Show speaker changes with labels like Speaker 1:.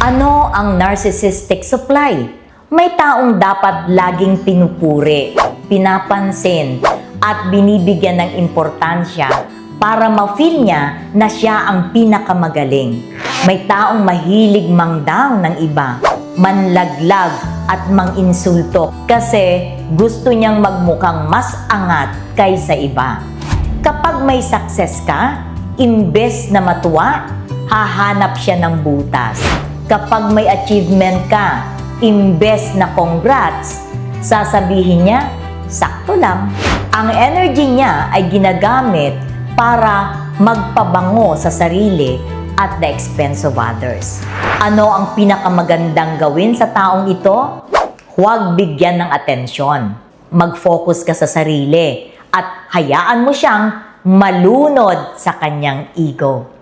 Speaker 1: Ano ang narcissistic supply? May taong dapat laging pinupuri, pinapansin, at binibigyan ng importansya para ma-feel niya na siya ang pinakamagaling. May taong mahilig mang-down ng iba, manlaglag at mang-insulto kasi gusto niyang magmukhang mas angat kaysa iba. Kapag may success ka, imbes na matuwa, hahanap siya ng butas. Kapag may achievement ka, imbes na congrats, sasabihin niya, sakto lang. Ang energy niya ay ginagamit para magpabango sa sarili at the expense of others. Ano ang pinakamagandang gawin sa taong ito? Huwag bigyan ng atensyon. Mag-focus ka sa sarili at hayaan mo siyang malunod sa kanyang ego.